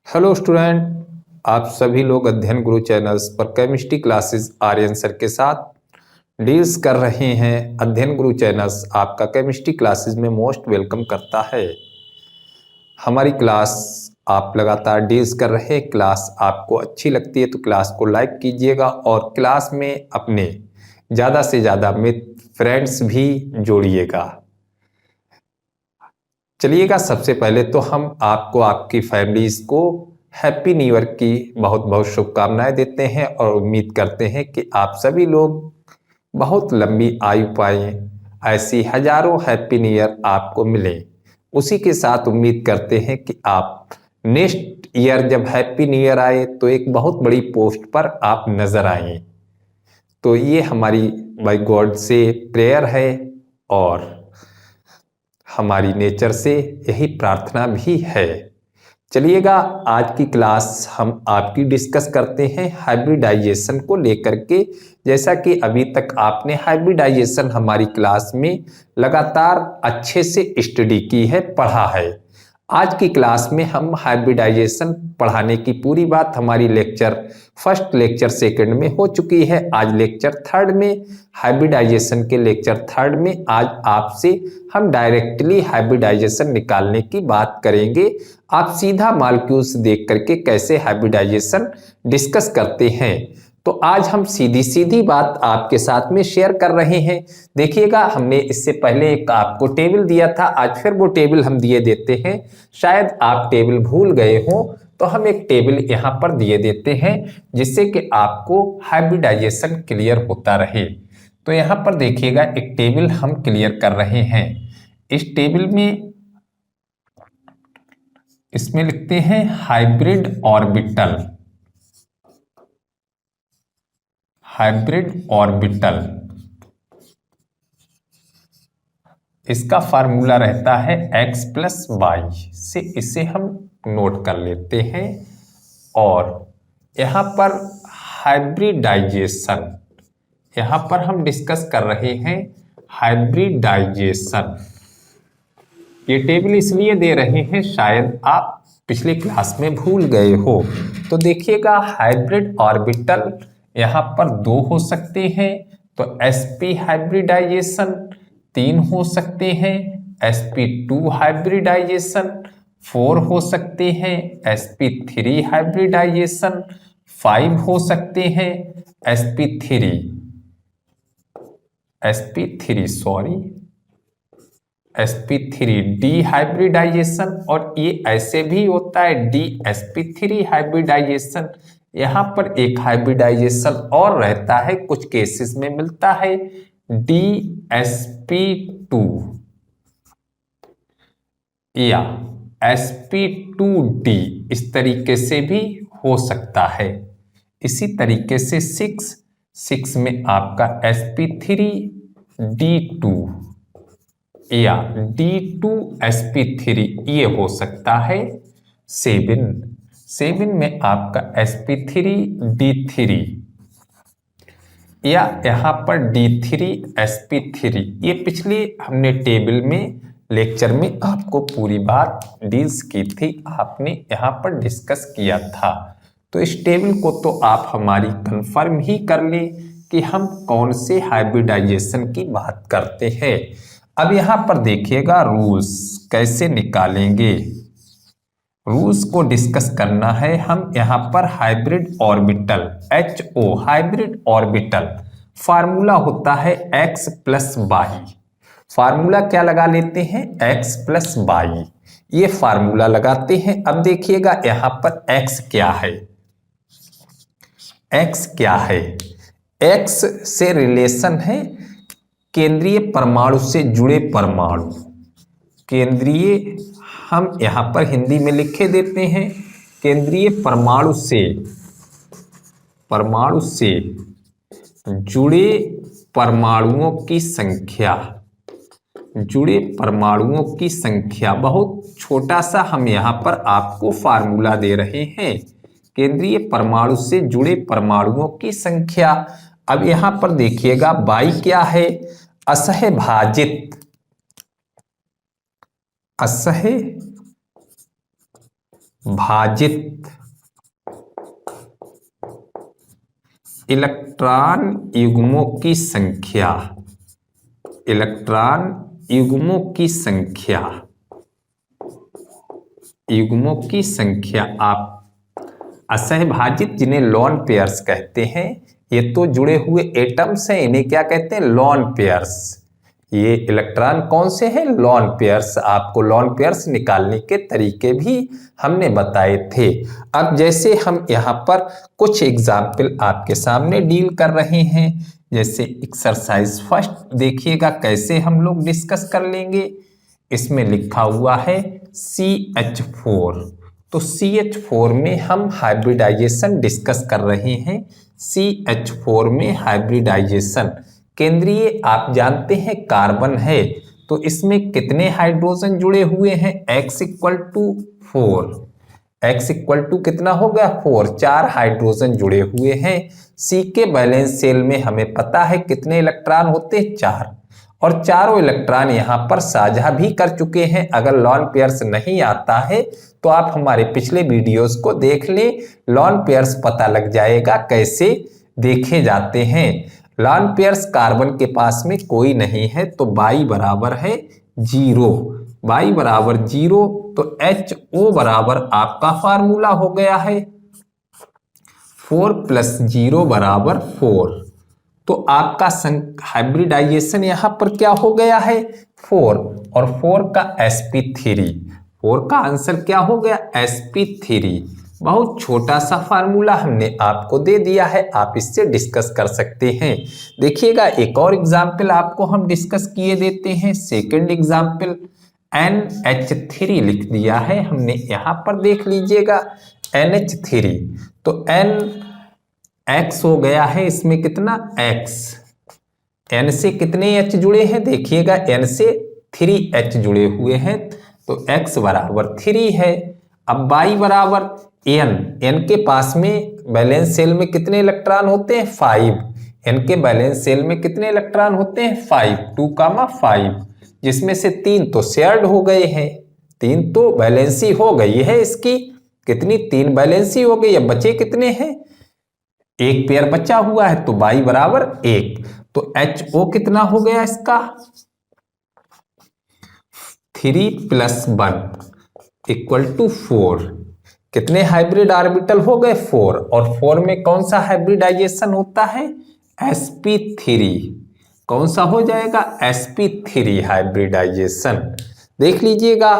Hello student, आप सभी लोग अध्ययन गुरु चैनल्स पर केमिस्ट्री क्लासेस आर्यन सर के साथ डील्स कर रहे हैं। अध्ययन गुरु चैनल्स आपका केमिस्ट्री क्लासेस में मोस्ट वेलकम करता है। हमारी क्लास आप लगातार डील्स कर रहे हैं। क्लास आपको अच्छी लगती है तो क्लास को लाइक कीजिएगा और क्लास में अपने ज़्यादा से ज़्यादा मित्र फ्रेंड्स भी जोड़िएगा। चलिएगा, सबसे पहले तो हम आपको आपकी फैमिलीज को हैप्पी न्यू ईयर की बहुत बहुत शुभकामनाएं देते हैं और उम्मीद करते हैं कि आप सभी लोग बहुत लंबी आयु पाएं, ऐसी हजारों हैप्पी न्यू ईयर आपको मिले। उसी के साथ उम्मीद करते हैं कि आप नेक्स्ट ईयर जब हैप्पी न्यू ईयर आए तो एक बहुत बड़ी पोस्ट पर आप नजर आए। तो ये हमारी बाय गॉड से प्रेयर है और हमारी नेचर से यही प्रार्थना भी है। चलिएगा, आज की क्लास हम आपकी डिस्कस करते हैं हाइब्रिडाइजेशन को लेकर के। जैसा कि अभी तक आपने हाइब्रिडाइजेशन हमारी क्लास में लगातार अच्छे से स्टडी की है, पढ़ा है। आज की क्लास में हम हाइब्रिडाइजेशन पढ़ाने की पूरी बात हमारी लेक्चर फर्स्ट, लेक्चर सेकंड में हो चुकी है। आज लेक्चर थर्ड में, हाइब्रिडाइजेशन के लेक्चर थर्ड में आज आपसे हम डायरेक्टली हाइब्रिडाइजेशन निकालने की बात करेंगे। आप सीधा मॉलिक्यूल्स देख करके कैसे हाइब्रिडाइजेशन डिस्कस करते हैं, तो आज हम सीधी सीधी बात आपके साथ में शेयर कर रहे हैं। देखिएगा, हमने इससे पहले एक आपको टेबल दिया था, आज फिर वो टेबल हम दिए देते हैं। शायद आप टेबल भूल गए हो तो हम एक टेबल यहाँ पर दिए देते हैं जिससे कि आपको हाइब्रिडाइजेशन क्लियर होता रहे। तो यहाँ पर देखिएगा, एक टेबल हम क्लियर कर रहे हैं। इस टेबल में इसमें लिखते हैं हाइब्रिड ऑर्बिटल। हाइब्रिड ऑर्बिटल, इसका फार्मूला रहता है x प्लस वाई से, इसे हम नोट कर लेते हैं। और यहाँ पर हाइब्रिडाइजेशन, यहाँ पर हम डिस्कस कर रहे हैं हाइब्रिडाइजेशन। ये टेबल इसलिए दे रहे हैं, शायद आप पिछले क्लास में भूल गए हो। तो देखिएगा, हाइब्रिड ऑर्बिटल यहाँ पर 2 हो सकते हैं, तो sp हाइब्रिडाइजेशन 3 हो सकते हैं, sp2 हाइब्रिडाइजेशन 4 हो सकते हैं, sp3 हाइब्रिडाइजेशन 5 हो सकते हैं, sp3 डी हाइब्रिडाइजेशन, और ये ऐसे भी होता है dsp3 हाइब्रिडाइजेशन। यहाँ पर एक हाइब्रिडाइजेशन और रहता है, कुछ केसेस में मिलता है dsp2 या sp2d, इस तरीके से भी हो सकता है। इसी तरीके से 6 में आपका sp3d2 या d2sp3 ये हो सकता है। 7 में आपका sp3d3 या यहाँ पर d3sp3। ये पिछले हमने टेबल में लेक्चर में आपको पूरी बात डील्स की थी, आपने यहाँ पर डिस्कस किया था। तो इस टेबल को तो आप हमारी कंफर्म ही कर लें कि हम कौन से हाइब्रिडाइजेशन की बात करते हैं। अब यहाँ पर देखिएगा, रूल्स कैसे निकालेंगे, रूल्स को डिस्कस करना है हम। यहाँ पर hybrid orbital HO, hybrid orbital formula होता है x प्लस वाई। फार्मूला क्या लगा लेते हैं, x प्लस वाई, ये फार्मूला लगाते हैं। अब देखिएगा, यहाँ पर x क्या है, x क्या है, x से रिलेशन है केंद्रीय परमाणु से जुड़े परमाणु। केंद्रीय हम यहाँ पर हिंदी में लिखे देते हैं, केंद्रीय परमाणु से जुड़े परमाणुओं की संख्या, जुड़े परमाणुओं की संख्या। बहुत छोटा सा हम यहाँ पर आपको फार्मूला दे रहे हैं, केंद्रीय परमाणु से जुड़े परमाणुओं की संख्या। अब यहाँ पर देखिएगा, बाई क्या है, असह भाजित इलेक्ट्रॉन युग्मों की संख्या, इलेक्ट्रॉन युग्मों की संख्या, युग्मों की संख्या आप असहभाजित जिन्हें लॉन पेयर्स कहते हैं, ये तो जुड़े हुए एटम्स हैं, इन्हें क्या कहते हैं? Lawn pairs. ये इलेक्ट्रॉन कौन से हैं? Lawn pairs. आपको लॉन पेयर्स निकालने के तरीके भी हमने बताए थे। अब जैसे हम यहाँ पर कुछ एग्जाम्पल आपके सामने डील कर रहे हैं, जैसे एक्सरसाइज फर्स्ट देखिएगा कैसे हम लोग डिस्कस कर लेंगे। इसमें लिखा हुआ है CH4, तो CH4 में हम हाइब्रिडाइजेशन डिस्कस कर रहे हैं। CH4 में हाइब्रिडाइजेशन, केंद्रीय आप जानते हैं कार्बन है, तो इसमें कितने हाइड्रोजन जुड़े हुए हैं? X equal to 4, X equal to कितना हो गया? 4, 4 हाइड्रोजन जुड़े हुए हैं। C के बैलेंस शेल में हमें पता है कितने इलेक्ट्रॉन होते हैं? 4, और चारों इलेक्ट्रॉन यहाँ पर साझा भी कर चुके हैं। अगर लॉन पेयर्स नहीं आता है तो आप हमारे पिछले वीडियोस को देख लें, लॉन पेयर्स पता लग जाएगा कैसे देखे जाते हैं। लॉन पेयर्स कार्बन के पास में कोई नहीं है, तो y बराबर है 0, y बराबर 0, तो HO बराबर आपका फार्मूला हो गया है 4 + 0 बराबर 4। तो आपका हाइब्रिडाइजेशन यहाँ पर क्या हो गया है? 4, और 4 का sp3, 4 का आंसर क्या हो गया? sp3। बहुत छोटा सा फार्मूला हमने आपको दे दिया है, आप इससे डिस्कस कर सकते हैं। देखिएगा एक और एग्जाम्पल आपको हम डिस्कस किए देते हैं। सेकंड एग्जाम्पल NH3 लिख दिया है हमने यहाँ पर, देख लीजिएगा NH3, तो X हो गया है, इसमें कितना? X, N से कितने H जुड़े हैं? देखिएगा N से 3H जुड़े हुए हैं, तो X बराबर 3 है। अब Y बराबर N, N के पास में बैलेंस सेल में कितने इलेक्ट्रॉन होते हैं? 5, N के बैलेंस सेल में कितने इलेक्ट्रॉन होते हैं? 5, 2,5, जिसमें से 3 तो शेयर्ड हो गए हैं, 3 तो बैलेंसी हो गई है इसकी। कितनी? 3 बैलेंसी हो गई। अब बचे कितने हैं? एक पेयर बचा हुआ है, तो y बराबर 1, तो HO कितना हो गया इसका? 3 + 1 = 4। कितने हाइब्रिड ऑर्बिटल हो गए? 4, और 4 में कौन सा हाइब्रिडाइजेशन होता है? sp3। कौन सा हो जाएगा? sp3 hybridisation. देख लीजिएगा।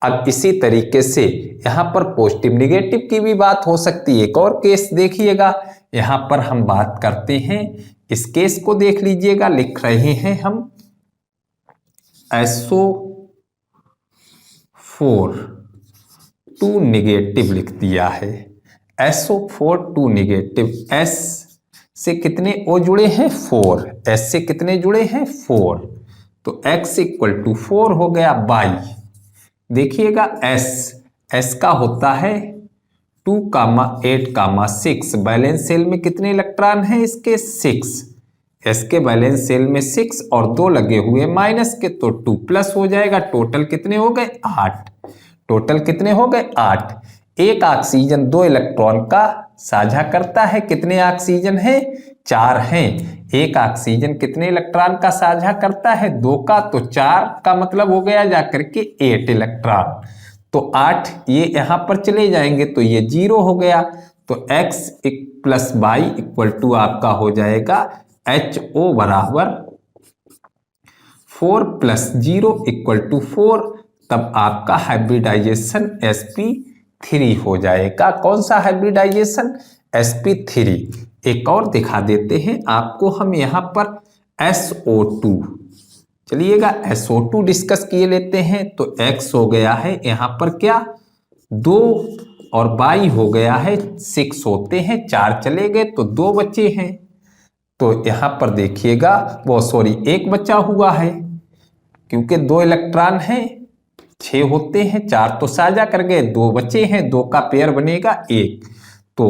अब इसी तरीके से यहाँ पर पॉजिटिव निगेटिव की भी बात हो सकती है। एक और केस देखिएगा, यहाँ पर हम बात करते हैं, इस केस को देख लीजिएगा। लिख रहे हैं हम SO4 2 निगेटिव लिख दिया है, SO4 2 निगेटिव। S से कितने O जुड़े हैं? 4, S से कितने जुड़े हैं? 4, तो X = 4 हो गया। Y देखिएगा, S का होता है 2, 8, 6, बैलेंस सेल में कितने इलेक्ट्रॉन हैं इसके? 6, S के बैलेंस सेल में 6 और 2 लगे हुए माइनस के, तो 2+ हो जाएगा। टोटल कितने हो गए? 8, टोटल कितने हो गए? 8। एक ऑक्सीजन 2 इलेक्ट्रॉन का साझा करता है, कितने ऑक्सीजन है? 4 हैं। एक ऑक्सीजन कितने इलेक्ट्रॉन का साझा करता है? 2 का, तो 4 का मतलब हो गया जाकर के 8 इलेक्ट्रॉन, तो 8 ये यहां पर चले जाएंगे, तो ये 0 हो गया। तो X + Y = आपका हो जाएगा HO बराबर 4 + 0 = 4, तब आपका हाइब्रिडाइजेशन sp3 हो जाएगा। कौन सा हाइब्रिडाइजेशन? sp3। एक और दिखा देते हैं आपको हम यहाँ पर SO2। चलिएगा SO2 डिस्कस किए लेते हैं। तो X हो गया है यहाँ पर क्या? 2, और Y हो गया है 6 होते हैं, 4 चले गए तो 2 बचे हैं। तो यहाँ पर देखिएगा, वो सॉरी 1 बचा हुआ है, क्योंकि 2 इलेक्ट्रॉन हैं, 6 होते हैं, 4 तो साझा कर गए, 2 बचे हैं, 2 का पेयर बनेगा 1। तो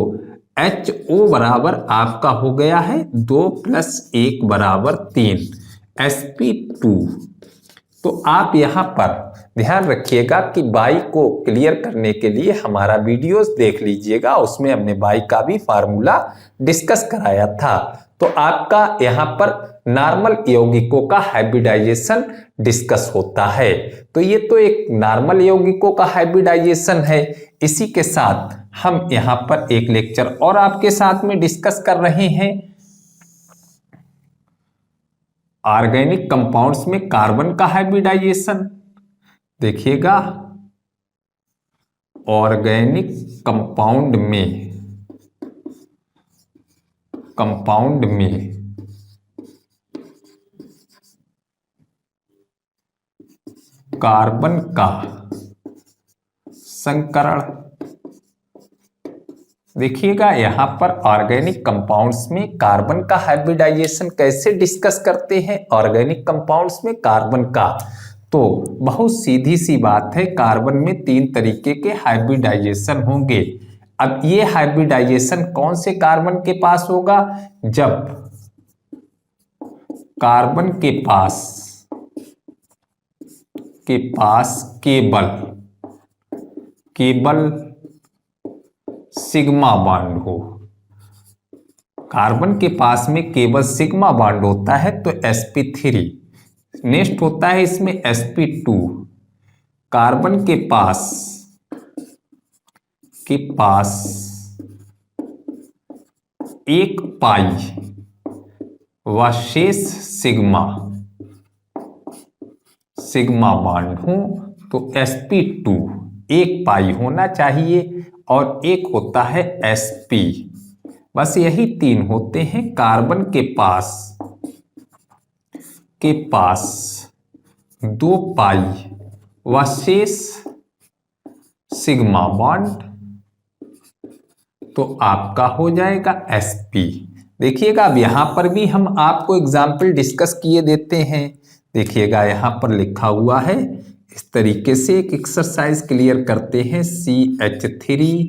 HO बराबर आपका हो गया है 2 + 1 = 3, sp2। तो आप यहाँ पर ध्यान रखिएगा कि बाई को क्लियर करने के लिए हमारा वीडियोस देख लीजिएगा, उसमें हमने बाई का भी फार्मूला डिस्कस कराया था। तो आपका यहाँ पर नॉर्मल यौगिकों का हाइब्रिडाइजेशन डिस्कस होता है। तो ये तो एक नॉर्मल यौगिकों का हाइब्रिडाइजेशन है। इसी के साथ हम यहाँ पर एक लेक्चर और आपके साथ में डिस्कस कर रहे हैं, ऑर्गेनिक कंपाउंड्स में कार्बन का हाइब्रिडाइजेशन। देखिएगा, ऑर्गेनिक कंपाउंड में कार्बन का संकरण। देखिएगा यहां पर ऑर्गेनिक कंपाउंड्स में कार्बन का हाइब्रिडाइजेशन कैसे डिस्कस करते हैं, ऑर्गेनिक कंपाउंड्स में कार्बन का। तो बहुत सीधी सी बात है, कार्बन में 3 तरीके के हाइब्रिडाइजेशन होंगे। अब ये हाइब्रिडाइजेशन कौन से कार्बन के पास होगा, जब कार्बन के पास केवल सिग्मा बॉन्ड हो। कार्बन के पास में केवल सिग्मा बॉन्ड होता है तो sp3। नेक्स्ट होता है इसमें sp2। कार्बन के पास एक पाई व शेष सिग्मा बॉन्ड हो तो sp2 एक पाई होना चाहिए, और एक होता है sp। बस यही 3 होते हैं कार्बन के पास 2 पाई व शेष सिग्मा बॉन्ड, तो आपका हो जाएगा sp। देखिएगा अब यहां पर भी हम आपको एग्जाम्पल डिस्कस किए देते हैं। देखिएगा यहां पर लिखा हुआ है, इस तरीके से एक एक्सरसाइज क्लियर करते हैं। CH3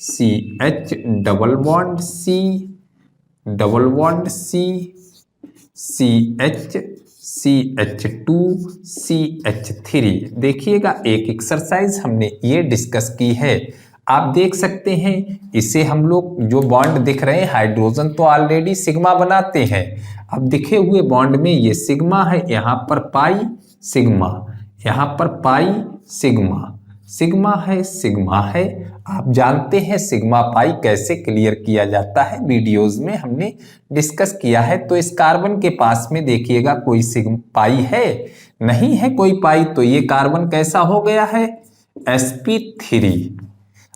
CH double bond C double bond C CH CH2 CH3। देखिएगा एक एक्सरसाइज हमने ये डिस्कस की है। आप देख सकते हैं, इसे हम लोग जो बॉन्ड दिख रहे हैं, हाइड्रोजन तो ऑलरेडी सिग्मा बनाते हैं। अब दिखे हुए बॉन्ड में ये सिग्मा है, यहाँ पर पाई सिग्मा, यहाँ पर पाई सिग्मा, सिग्मा है। आप जानते हैं सिग्मा पाई कैसे क्लियर किया जाता है, वीडियोस में हमने डिस्कस किया है। तो इस कार्बन के पास में देखिएगा कोई सिग्मा पाई है, नहीं है कोई पाई, तो ये कार्बन कैसा हो गया है, sp3।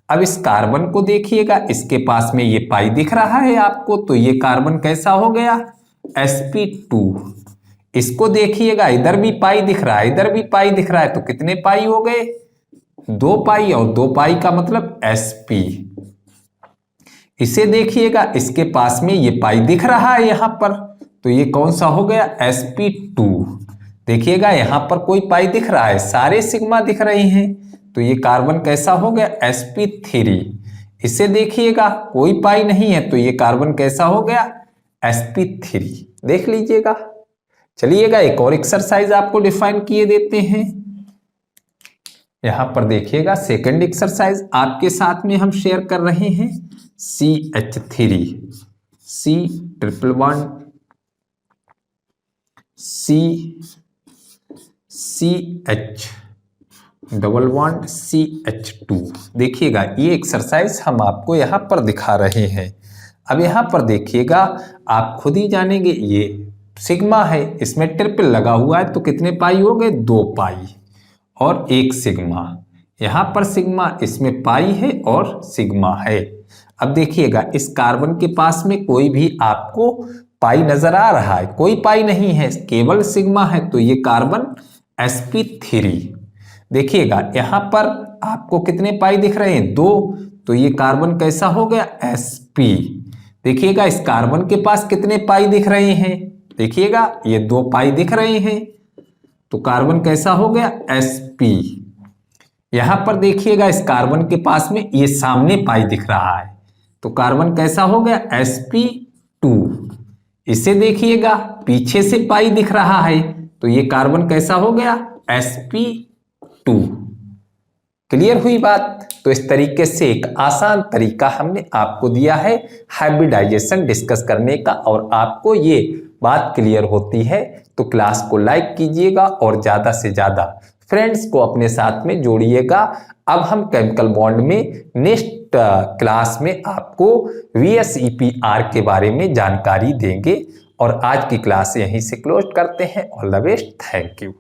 अब इस कार्बन को देखिएगा, इसके पास में ये पाई दिख रहा है आपको, तो ये कार्बन कैसा हो गया, sp2। इसको देखिएगा, इधर भी पाई दिख रहा है, इधर भी पाई दिख रहा है, तो कितने पाई हो गए, 2 पाई, और 2 पाई का मतलब sp। इसे देखिएगा, इसके पास में ये पाई दिख रहा है यहां पर, तो ये कौन सा हो गया, sp2। देखिएगा यहां पर कोई पाई दिख रहा है, सारे सिग्मा दिख रहे हैं, तो ये कार्बन कैसा हो गया, sp3। इसे देखिएगा कोई पाई नहीं है, तो ये कार्बन कैसा हो गया, sp3। देख लीजिएगा। चलिएगा एक और एक्सरसाइज आपको डिफाइन किए देते हैं। यहां पर देखिएगा सेकंड एक्सरसाइज आपके साथ में हम शेयर कर रहे हैं। CH3 C triple bond CH double bond CH2। देखिएगा ये एक्सरसाइज हम आपको यहाँ पर दिखा रहे हैं। अब यहाँ पर देखिएगा, आप खुद ही जानेंगे, ये सिग्मा है, इसमें ट्रिपल लगा हुआ है, तो कितने पाई हो गए, 2 पाई और 1 सिग्मा। यहाँ पर सिग्मा, इसमें पाई है और सिग्मा है। अब देखिएगा इस कार्बन के पास में कोई भी आपको पाई नजर आ रहा है, कोई पाई नहीं है, केवल सिग्मा है, तो ये कार्बन sp3। देखिएगा यहां पर आपको कितने पाई दिख रहे हैं, 2, तो ये कार्बन कैसा हो गया, sp। देखिएगा इस कार्बन के पास कितने पाई दिख रहे हैं, देखिएगा ये 2 पाई दिख रहे हैं, तो कार्बन कैसा हो गया, sp। यहां पर देखिएगा इस कार्बन के पास में ये सामने पाई दिख रहा है, तो कार्बन कैसा हो गया, sp2। इसे देखिएगा पीछे से पाई दिख रहा है, तो ये कार्बन कैसा हो गया, sp 2। क्लियर हुई बात? तो इस तरीके से एक आसान तरीका हमने आपको दिया है हाइब्रिडाइजेशन डिस्कस करने का, और आपको ये बात क्लियर होती है तो क्लास को लाइक कीजिएगा और ज़्यादा से ज़्यादा फ्रेंड्स को अपने साथ में जोड़िएगा। अब हम केमिकल बॉन्ड में नेक्स्ट क्लास में आपको VSEPR के बारे में जानकारी देंगे। और आज की क्लास यहीं से क्लोज करते हैं। All the best, thank you.